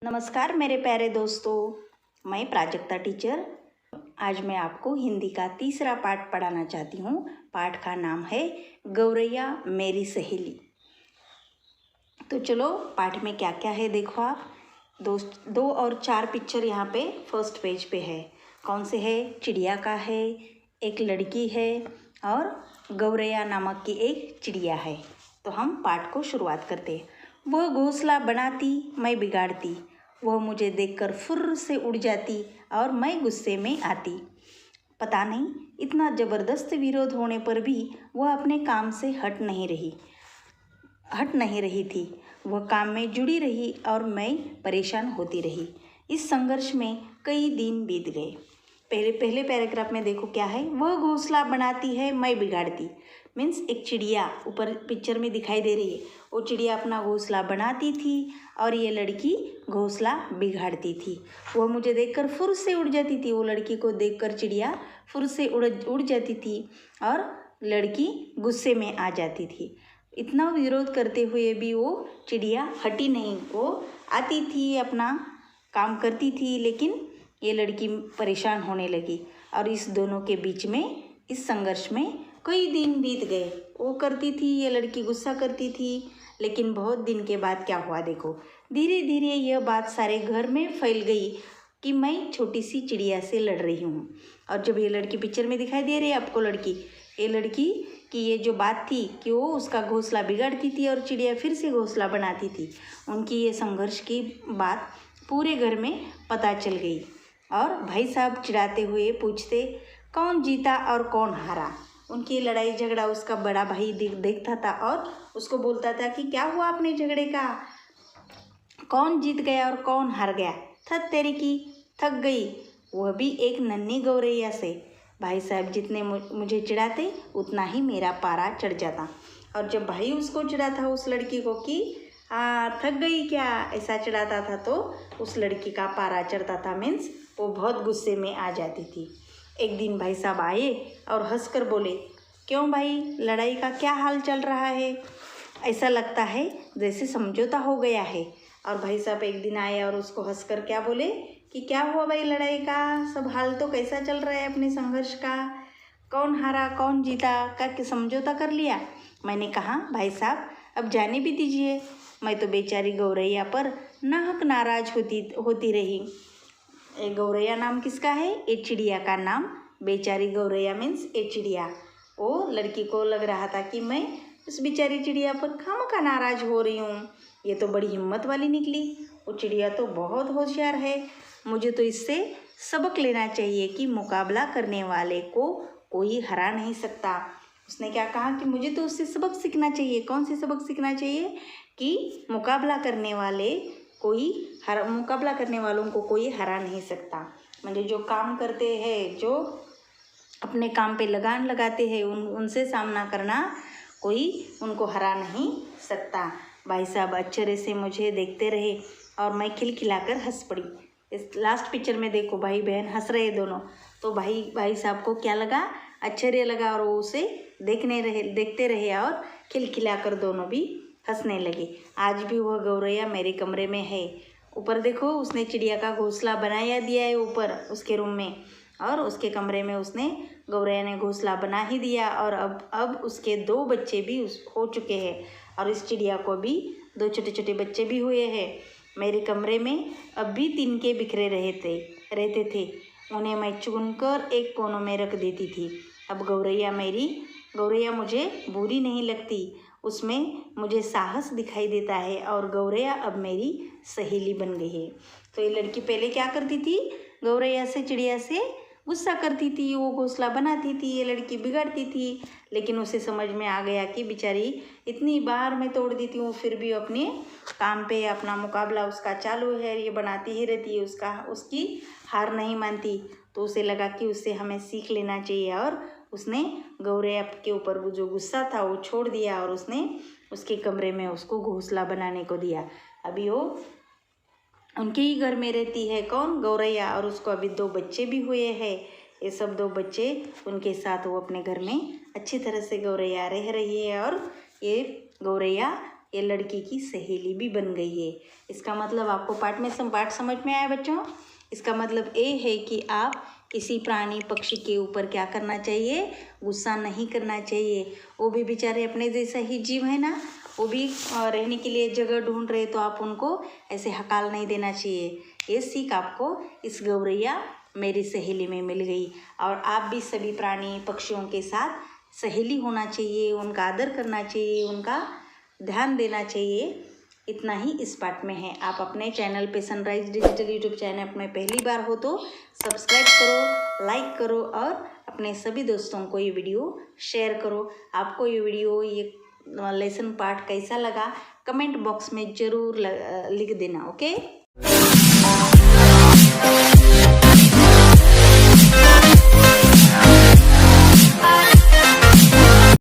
नमस्कार मेरे प्यारे दोस्तों, मैं प्राजक्ता टीचर। आज मैं आपको हिंदी का तीसरा पाठ पढ़ाना चाहती हूँ। पाठ का नाम है गौरैया मेरी सहेली। तो चलो पाठ में क्या क्या है देखो आप। 2 और 4 पिक्चर यहाँ पे फर्स्ट पेज पे है। कौन से है? चिड़िया का है, एक लड़की है और गौरैया नामक की एक चिड़िया है। तो हम पाठ को शुरुआत करते हैं। वह घोंसला बनाती, मैं बिगाड़ती, वह मुझे देखकर फुर्र से उड़ जाती और मैं गुस्से में आती। पता नहीं इतना ज़बरदस्त विरोध होने पर भी वह अपने काम से हट नहीं रही थी। वह काम में जुड़ी रही और मैं परेशान होती रही। इस संघर्ष में कई दिन बीत गए। पहले पैराग्राफ में देखो क्या है। वह घोंसला बनाती है, मैं बिगाड़ती। मीन्स एक चिड़िया ऊपर पिक्चर में दिखाई दे रही है। वो चिड़िया अपना घोंसला बनाती थी और ये लड़की घोंसला बिगाड़ती थी। वह मुझे देखकर फुर से उड़ जाती थी। वो लड़की को देखकर चिड़िया फुर से उड़ जाती थी और लड़की गुस्से में आ जाती थी। इतना विरोध करते हुए भी वो चिड़िया हटी नहीं। वो आती थी, अपना काम करती थी, लेकिन ये लड़की परेशान होने लगी और इस दोनों के बीच में, इस संघर्ष में कई दिन बीत गए। वो करती थी, ये लड़की गुस्सा करती थी, लेकिन बहुत दिन के बाद क्या हुआ देखो। धीरे धीरे यह बात सारे घर में फैल गई कि मैं छोटी सी चिड़िया से लड़ रही हूँ। और जब ये लड़की पिक्चर में दिखाई दे रही है आपको, ये लड़की की ये जो बात थी कि वो उसका घोंसला बिगाड़ती थी और चिड़िया फिर से घोंसला बनाती थी, उनकी ये संघर्ष की बात पूरे घर में पता चल गई। और भाई साहब चिढ़ाते हुए पूछते, कौन जीता और कौन हारा। उनकी लड़ाई झगड़ा उसका बड़ा भाई देखता था और उसको बोलता था कि क्या हुआ अपने झगड़े का, कौन जीत गया और कौन हार गया। थक तेरी की, थक गई, वह भी एक नन्ही गौरैया से। भाई साहब जितने मुझे चिढ़ाते उतना ही मेरा पारा चढ़ जाता। और जब भाई उसको चिढ़ाता उस लड़की को कि थक गई क्या, ऐसा चिढ़ाता था, तो उस लड़की का पारा चढ़ता था। मीन्स वो बहुत गुस्से में आ जाती थी। एक दिन भाई साहब आए और हंसकर बोले, क्यों भाई, लड़ाई का क्या हाल चल रहा है? ऐसा लगता है जैसे समझौता हो गया है। और भाई साहब एक दिन आए और उसको हंसकर क्या बोले कि क्या हुआ भाई, लड़ाई का सब हाल तो कैसा चल रहा है अपने संघर्ष का, कौन हारा कौन जीता का समझौता कर लिया? मैंने कहा भाई साहब अब जाने भी दीजिए, मैं तो बेचारी गौरैया पर नाहक नाराज होती रही। ये गौरैया नाम किसका है? ये चिड़िया का नाम। बेचारी गौरैया मीन्स ये चिड़िया। वो लड़की को लग रहा था कि मैं उस बेचारी चिड़िया पर खामखा नाराज हो रही हूँ। ये तो बड़ी हिम्मत वाली निकली, वो चिड़िया तो बहुत होशियार है। मुझे तो इससे सबक लेना चाहिए कि मुकाबला करने वाले को कोई हरा नहीं सकता। उसने क्या कहा कि मुझे तो उससे सबक सीखना चाहिए। कौन सी सबक सीखना चाहिए? कि मुकाबला करने वालों को कोई हरा नहीं सकता। मतलब जो काम करते हैं, जो अपने काम पे लगान लगाते हैं, उनसे सामना करना कोई उनको हरा नहीं सकता। भाई साहब आश्चर्य से मुझे देखते रहे और मैं खिलखिलाकर हंस पड़ी। इस लास्ट पिक्चर में देखो भाई बहन हंस रहे दोनों। तो भाई साहब को क्या लगा? आश्चर्य लगा और वो उसे देखते रहे और खिलखिलाकर दोनों भी हंसने लगे। आज भी वह गौरैया मेरे कमरे में है। ऊपर देखो उसने चिड़िया का घोंसला बनाया दिया है ऊपर उसके रूम में, और उसके कमरे में उसने गौरैया ने घोंसला बना ही दिया। और अब उसके 2 बच्चे भी हो चुके हैं और इस चिड़िया को भी 2 छोटे छोटे बच्चे भी हुए हैं। मेरे कमरे में अब भी तिनके बिखरे रहते थे। उन्हें मैं चुनकर एक कोनों में रख देती थी। अब गौरैया मुझे बुरी नहीं लगती, उसमें मुझे साहस दिखाई देता है और गौरैया अब मेरी सहेली बन गई है। तो ये लड़की पहले क्या करती थी? गौरैया से, चिड़िया से गुस्सा करती थी, वो घोंसला बनाती थी, ये लड़की बिगाड़ती थी। लेकिन उसे समझ में आ गया कि बेचारी इतनी बार मैं तोड़ देती हूँ फिर भी अपने काम पे अपना मुकाबला उसका चालू है, ये बनाती ही रहती है, उसकी हार नहीं मानती। तो उसे लगा कि उससे हमें सीख लेना चाहिए और उसने गौरैया के ऊपर वो जो गुस्सा था वो छोड़ दिया और उसने उसके कमरे में उसको घोंसला बनाने को दिया। अभी वो उनके ही घर में रहती है, कौन? गौरैया। और उसको अभी 2 बच्चे भी हुए हैं, ये सब 2 बच्चे उनके साथ वो अपने घर में अच्छी तरह से गौरैया रह रही है और ये गौरैया ये लड़की की सहेली भी बन गई है। इसका मतलब आपको पाठ समझ में आया बच्चों। इसका मतलब ये है कि आप किसी प्राणी पक्षी के ऊपर क्या करना चाहिए, गुस्सा नहीं करना चाहिए। वो भी बेचारे अपने जैसा ही जीव है ना, वो भी रहने के लिए जगह ढूंढ रहे, तो आप उनको ऐसे हकाल नहीं देना चाहिए। ये सीख आपको इस गौरैया मेरी सहेली में मिल गई। और आप भी सभी प्राणी पक्षियों के साथ सहेली होना चाहिए, उनका आदर करना चाहिए, उनका ध्यान देना चाहिए। इतना ही इस पाठ में है। आप अपने चैनल पे सनराइज डिजिटल यूट्यूब चैनल में पहली बार हो तो सब्सक्राइब करो, लाइक करो और अपने सभी दोस्तों को ये वीडियो शेयर करो। आपको ये वीडियो, ये लेसन पाठ कैसा लगा कमेंट बॉक्स में ज़रूर लिख देना। ओके।